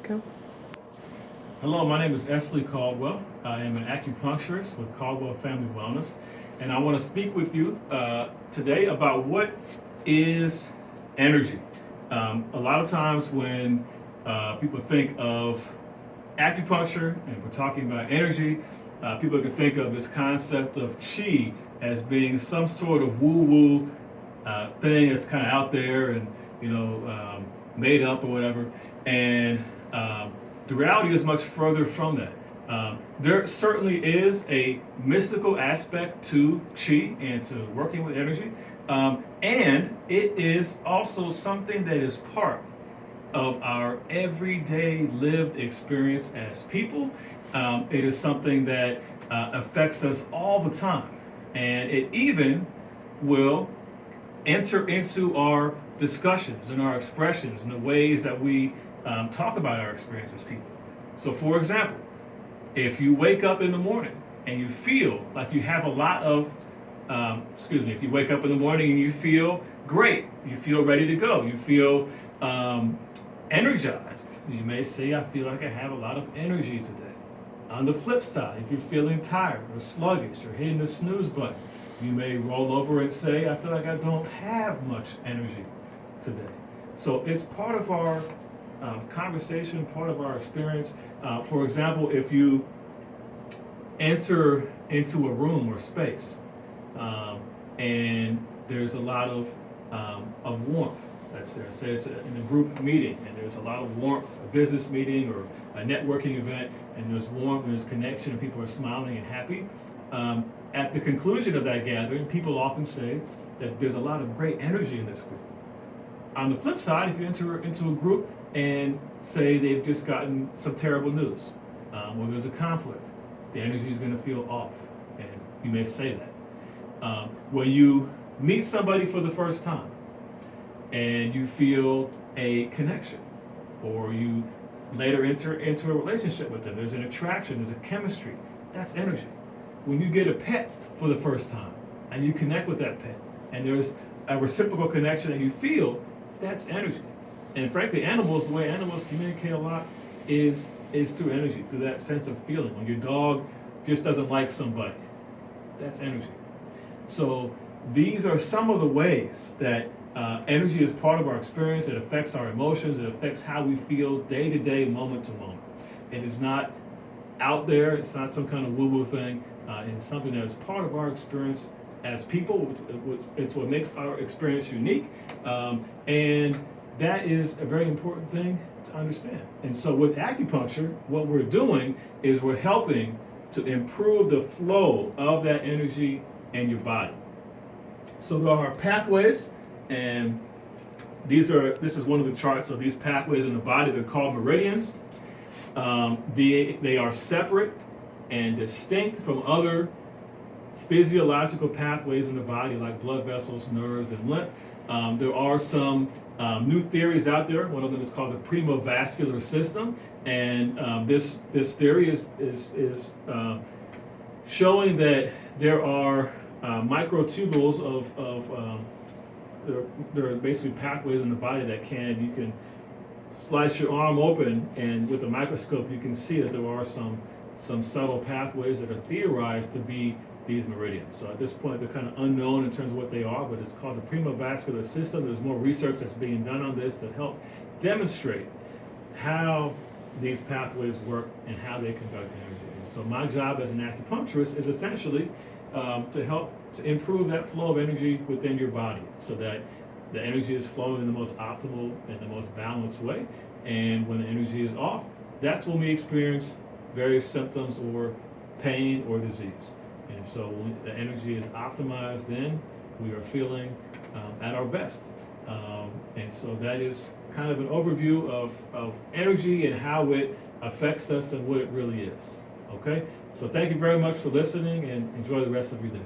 Go. Hello, my name is Esley Caldwell. I am an acupuncturist with Caldwell Family Wellness, and I want to speak with you today about what is energy. A lot of times when people think of acupuncture and we're talking about energy, people can think of this concept of chi as being some sort of woo-woo thing that's kind of out there and made up or whatever. And the reality is much further from that. There certainly is a mystical aspect to chi and to working with energy, and it is also something that is part of our everyday lived experience as people. It is something that affects us all the time, and it even will enter into our discussions and our expressions and the ways that we talk about our experience as people. So, for example, if you wake up in the morning and you feel like you have a lot of, if you wake up in the morning and you feel great, you feel ready to go, you feel energized, you may say, I feel like I have a lot of energy today. On the flip side, if you're feeling tired or sluggish or hitting the snooze button, you may roll over and say, I feel like I don't have much energy today. So it's part of our conversation, part of our experience. For example, if you enter into a room or space and there's a lot of warmth that's there. Say it's in a group meeting and there's a lot of warmth, a business meeting or a networking event, and there's warmth and there's connection and people are smiling and happy. At the conclusion of that gathering, people often say that there's a lot of great energy in this group. On the flip side, if you enter into a group and say they've just gotten some terrible news, or there's a conflict, the energy is going to feel off, and you may say that. When you meet somebody for the first time and you feel a connection, or you later enter into a relationship with them, there's an attraction, there's a chemistry, that's energy. When you get a pet for the first time and you connect with that pet and there's a reciprocal connection and you feel, that's energy. And frankly, the way animals communicate a lot is through energy, through that sense of feeling. When your dog just doesn't like somebody, that's energy. So these are some of the ways that energy is part of our experience. It affects our emotions. It affects how we feel day to day, moment to moment. It is not out there. It's not some kind of woo-woo thing. It's something that is part of our experience as people. It's what makes our experience unique. And that is a very important thing to understand. And so with acupuncture, what we're doing is we're helping to improve the flow of that energy in your body. So there are pathways, and this is one of the charts of these pathways in the body. They're called meridians. They are separate and distinct from other physiological pathways in the body, like blood vessels, nerves, and lymph. There are some new theories out there. One of them is called the primovascular system, and this theory is showing that there are microtubules of there are basically pathways in the body that you can slice your arm open, and with a microscope you can see that there are some subtle pathways that are theorized to be these meridians. So at this point they're kind of unknown in terms of what they are, but it's called the primovascular system. There's more research that's being done on this to help demonstrate how these pathways work and how they conduct energy. And so my job as an acupuncturist is essentially to help to improve that flow of energy within your body so that the energy is flowing in the most optimal and the most balanced way. And when the energy is off, that's when we experience various symptoms or pain or disease. And so when the energy is optimized, then we are feeling at our best. And so that is kind of an overview of energy and how it affects us and what it really is. Okay? So thank you very much for listening, and enjoy the rest of your day.